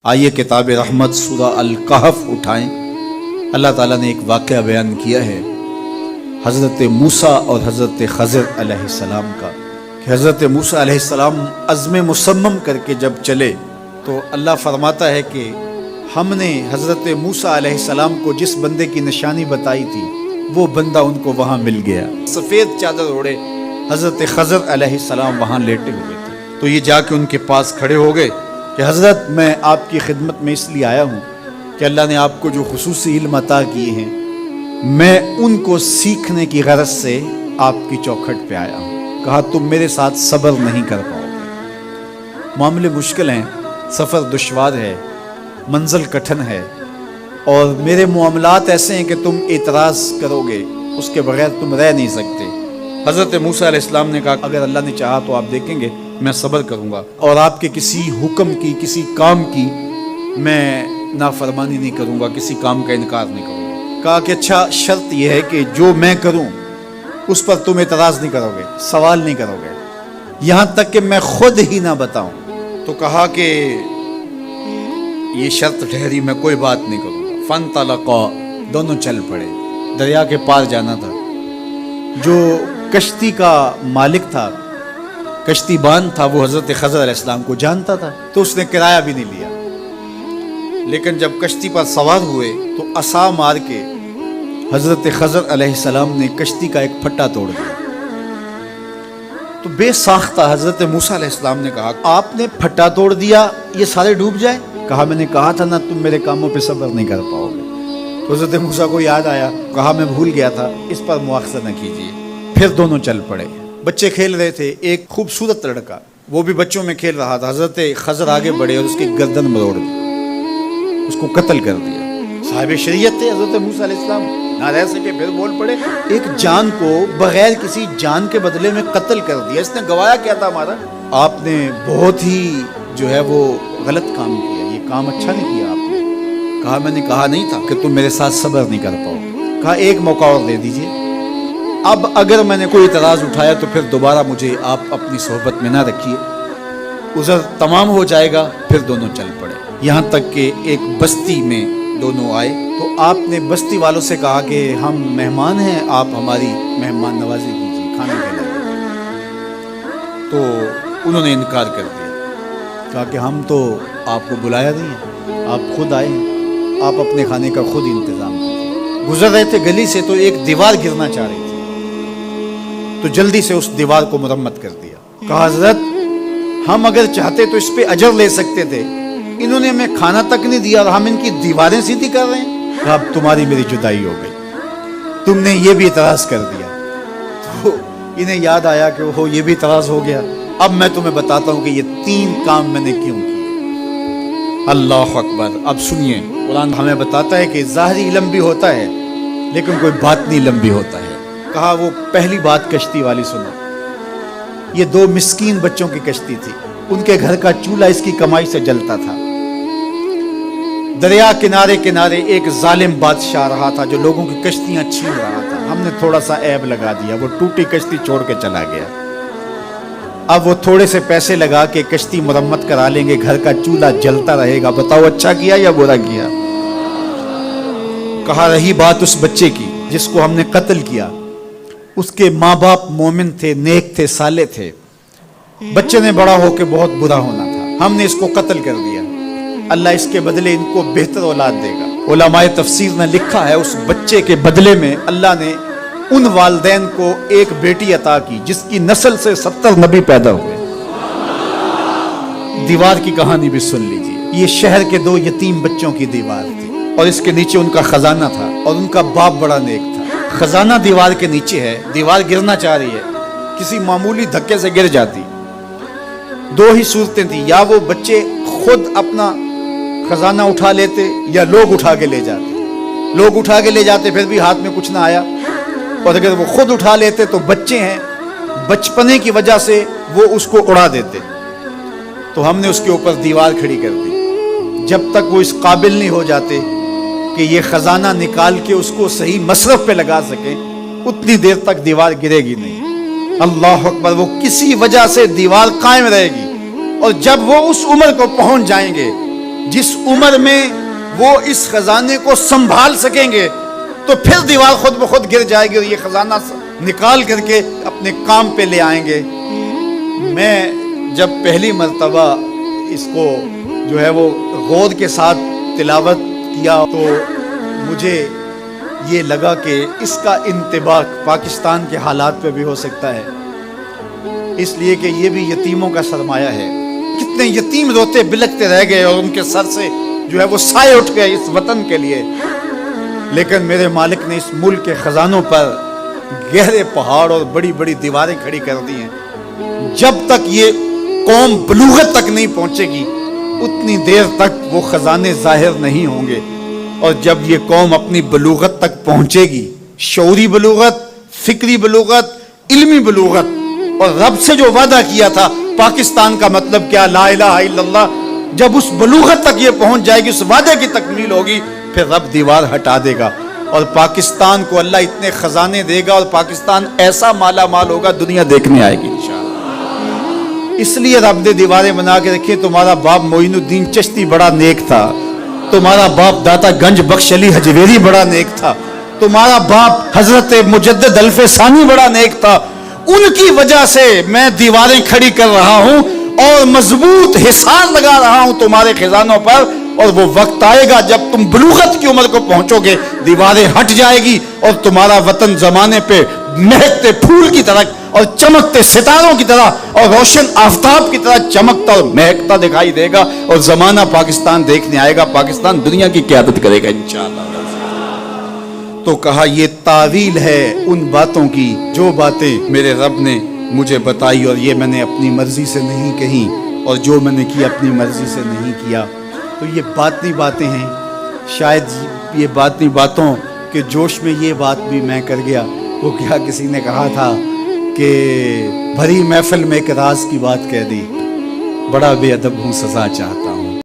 آئیے کتاب رحمت سورہ الکہف اٹھائیں۔ اللہ تعالیٰ نے ایک واقعہ بیان کیا ہے حضرت موسیٰ اور حضرت خضر علیہ السلام کا، کہ حضرت موسیٰ علیہ السلام عزم مصمم کر کے جب چلے تو اللہ فرماتا ہے کہ ہم نے حضرت موسیٰ علیہ السلام کو جس بندے کی نشانی بتائی تھی وہ بندہ ان کو وہاں مل گیا۔ سفید چادر اوڑے حضرت خضر علیہ السلام وہاں لیٹے ہوئے تھے، تو یہ جا کے ان کے پاس کھڑے ہو گئے کہ حضرت میں آپ کی خدمت میں اس لیے آیا ہوں کہ اللہ نے آپ کو جو خصوصی علم عطا کیے ہیں میں ان کو سیکھنے کی غرض سے آپ کی چوکھٹ پہ آیا ہوں۔ کہا تم میرے ساتھ صبر نہیں کر پاؤ گے، معاملے مشکل ہیں، سفر دشوار ہے، منزل کٹھن ہے، اور میرے معاملات ایسے ہیں کہ تم اعتراض کرو گے اس کے بغیر تم رہ نہیں سکتے۔ حضرت موسیٰ علیہ السلام نے کہا اگر اللہ نے چاہا تو آپ دیکھیں گے میں صبر کروں گا اور آپ کے کسی حکم کی کسی کام کی میں نافرمانی نہیں کروں گا، کسی کام کا انکار نہیں کروں گا۔ کہا کہ اچھا شرط یہ ہے کہ جو میں کروں اس پر تم اعتراض نہیں کرو گے، سوال نہیں کرو گے، یہاں تک کہ میں خود ہی نہ بتاؤں۔ تو کہا کہ یہ شرط ٹھہری، میں کوئی بات نہیں کروں گا۔ فانطلقا، دونوں چل پڑے، دریا کے پار جانا تھا۔ جو کشتی کا مالک تھا، کشتی بان تھا، وہ حضرت خضر علیہ السلام کو جانتا تھا تو اس نے کرایہ بھی نہیں لیا، لیکن جب کشتی پر سوار ہوئے تو عصا مار کے حضرت خضر علیہ السلام نے کشتی کا ایک پھٹا توڑ دیا۔ تو بے ساختہ حضرت موسیٰ علیہ السلام نے کہا آپ نے پھٹا توڑ دیا، یہ سارے ڈوب جائے؟ کہا میں نے کہا تھا نا تم میرے کاموں پہ صبر نہیں کر پاؤ گے۔ تو حضرت موسیٰ کو یاد آیا، کہا میں بھول گیا تھا، اس پر مواخذہ نہ کیجیے۔ پھر دونوں چل پڑے۔ بچے کھیل رہے تھے، ایک خوبصورت لڑکا وہ بھی بچوں میں کھیل رہا تھا۔ حضرت خضر آگے بڑھے اور اس کی گردن مروڑ دی، اس کو قتل کر دیا۔ صاحب شریعت تھے حضرت موسیٰ علیہ السلام، نہ رہ سکے، پھر بول پڑے ایک جان کو بغیر کسی جان کے بدلے میں قتل کر دیا، اس نے گوایا کیا تھا ہمارا؟ آپ نے بہت ہی جو ہے وہ غلط کام کیا، یہ کام اچھا نہیں کیا آپ نے۔ کہا میں نے کہا نہیں تھا کہ تم میرے ساتھ صبر نہیں کر پاؤ۔ کہا ایک موقع اور دے دیجیے، اب اگر میں نے کوئی اعتراض اٹھایا تو پھر دوبارہ مجھے آپ اپنی صحبت میں نہ رکھیے، عذر تمام ہو جائے گا۔ پھر دونوں چل پڑے، یہاں تک کہ ایک بستی میں دونوں آئے تو آپ نے بستی والوں سے کہا کہ ہم مہمان ہیں، آپ ہماری مہمان نوازی کیجیے، کھانا کھلائیے۔ تو انہوں نے انکار کر دیا، کہا کہ ہم تو آپ کو بلایا نہیں ہے، آپ خود آئے ہیں، آپ اپنے کھانے کا خود انتظام کیجیے۔ گزر رہے تھے گلی سے تو ایک دیوار گرنا چاہ رہی تھی، تو جلدی سے اس دیوار کو مرمت کر دیا۔ کہا حضرت ہم اگر چاہتے تو اس پہ اجر لے سکتے تھے، انہوں نے ہمیں کھانا تک نہیں دیا اور ہم ان کی دیواریں سیدھی کر رہے ہیں۔ کہا اب تمہاری میری جدائی ہو گئی، تم نے یہ بھی اعتراض کر دیا۔ تو انہیں یاد آیا کہ وہ یہ بھی اعتراض ہو گیا، اب میں تمہیں بتاتا ہوں کہ یہ 3 کام میں نے کیوں کیے۔ اللہ اکبر۔ اب سنیے، قرآن ہمیں بتاتا ہے کہ ظاہری علم بھی ہوتا ہے لیکن کوئی باطنی علم بھی ہوتا ہے۔ کہا وہ پہلی بات کشتی والی سنو، یہ 2 مسکین بچوں کی کشتی تھی، ان کے گھر کا چولہا اس کی کمائی سے جلتا تھا۔ دریا کنارے کنارے ایک ظالم بادشاہ رہا تھا جو لوگوں کی کشتیاں چھین رہا تھا، ہم نے تھوڑا سا عیب لگا دیا، وہ ٹوٹی کشتی چھوڑ کے چلا گیا۔ اب وہ تھوڑے سے پیسے لگا کے کشتی مرمت کرا لیں گے، گھر کا چولہا جلتا رہے گا، بتاؤ اچھا کیا یا برا کیا؟ کہا رہی بات اس بچے کی جس کو ہم نے قتل کیا، اس کے ماں باپ مومن تھے، نیک تھے، صالح تھے، بچے نے بڑا ہو کے بہت برا ہونا تھا، ہم نے اس کو قتل کر دیا، اللہ اس کے بدلے ان کو بہتر اولاد دے گا۔ علماء تفسیر نے لکھا ہے اس بچے کے بدلے میں اللہ نے ان والدین کو ایک بیٹی عطا کی جس کی نسل سے 70 نبی پیدا ہوئے۔ دیوار کی کہانی بھی سن لیجیے، یہ شہر کے 2 یتیم بچوں کی دیوار تھی اور اس کے نیچے ان کا خزانہ تھا اور ان کا باپ بڑا نیک تھا۔ خزانہ دیوار کے نیچے ہے، دیوار گرنا چاہ رہی ہے، کسی معمولی دھکے سے گر جاتی۔ 2 ہی صورتیں تھیں، یا وہ بچے خود اپنا خزانہ اٹھا لیتے یا لوگ اٹھا کے لے جاتے۔ لوگ اٹھا کے لے جاتے پھر بھی ہاتھ میں کچھ نہ آیا، اور اگر وہ خود اٹھا لیتے تو بچے ہیں، بچپنے کی وجہ سے وہ اس کو اڑا دیتے۔ تو ہم نے اس کے اوپر دیوار کھڑی کر دی، جب تک وہ اس قابل نہیں ہو جاتے کہ یہ خزانہ نکال کے اس کو صحیح مصرف پہ لگا سکیں، اتنی دیر تک دیوار گرے گی نہیں۔ اللہ اکبر۔ وہ کسی وجہ سے دیوار قائم رہے گی، اور جب وہ اس عمر کو پہنچ جائیں گے جس عمر میں وہ اس خزانے کو سنبھال سکیں گے تو پھر دیوار خود بخود گر جائے گی اور یہ خزانہ نکال کر کے اپنے کام پہ لے آئیں گے۔ میں جب پہلی مرتبہ اس کو جو ہے وہ غور کے ساتھ تلاوت کیا تو مجھے یہ لگا کہ اس کا انطباق پاکستان کے حالات پہ بھی ہو سکتا ہے، اس لیے کہ یہ بھی یتیموں کا سرمایہ ہے۔ کتنے یتیم روتے بلکتے رہ گئے اور ان کے سر سے جو ہے وہ سائے اٹھ گئے اس وطن کے لیے، لیکن میرے مالک نے اس ملک کے خزانوں پر گہرے پہاڑ اور بڑی بڑی دیواریں کھڑی کر دی ہیں۔ جب تک یہ قوم بلوغت تک نہیں پہنچے گی اتنی دیر تک وہ خزانے ظاہر نہیں ہوں گے، اور جب یہ قوم اپنی بلوغت تک پہنچے گی، شعوری بلوغت، فکری بلوغت، علمی بلوغت، اور رب سے جو وعدہ کیا تھا پاکستان کا مطلب کیا، لا الہ الا اللہ، جب اس بلوغت تک یہ پہنچ جائے گی، اس وعدے کی تکمیل ہوگی، پھر رب دیوار ہٹا دے گا اور پاکستان کو اللہ اتنے خزانے دے گا اور پاکستان ایسا مالا مال ہوگا دنیا دیکھنے آئے گی انشاءاللہ۔ اس لیے رب نے دیواریں بنا کے رکھی۔ تمہارا باپ معین الدین چشتی بڑا نیک تھا، تمہارا باپ داتا گنج بخش علی حجویری بڑا نیک تھا، تمہارا باپ حضرت مجدد الف ثانی بڑا نیک تھا، ان کی وجہ سے میں دیواریں کھڑی کر رہا ہوں اور مضبوط حصار لگا رہا ہوں تمہارے خزانوں پر، اور وہ وقت آئے گا جب تم بلوغت کی عمر کو پہنچو گے، دیواریں ہٹ جائے گی اور تمہارا وطن زمانے پہ مہکتے پھول کی طرح اور چمکتے ستاروں کی طرح اور روشن آفتاب کی طرح چمکتا اور مہکتا دکھائی دے گا، اور زمانہ پاکستان دیکھنے آئے گا، پاکستان دنیا کی قیادت کرے گا انشاءاللہ۔ تو کہا یہ تعویل ہے ان باتوں کی جو باتیں میرے رب نے مجھے بتائی، اور یہ میں نے اپنی مرضی سے نہیں کہی، اور جو میں نے کی اپنی مرضی سے نہیں کیا۔ تو یہ باطنی باتیں ہیں، شاید یہ باطنی باتوں کے جوش میں یہ بات بھی میں کر گیا۔ وہ کیا کسی نے کہا تھا کہ بھری محفل میں ایک راز کی بات کہہ دی، بڑا بے ادب ہوں سزا چاہتا۔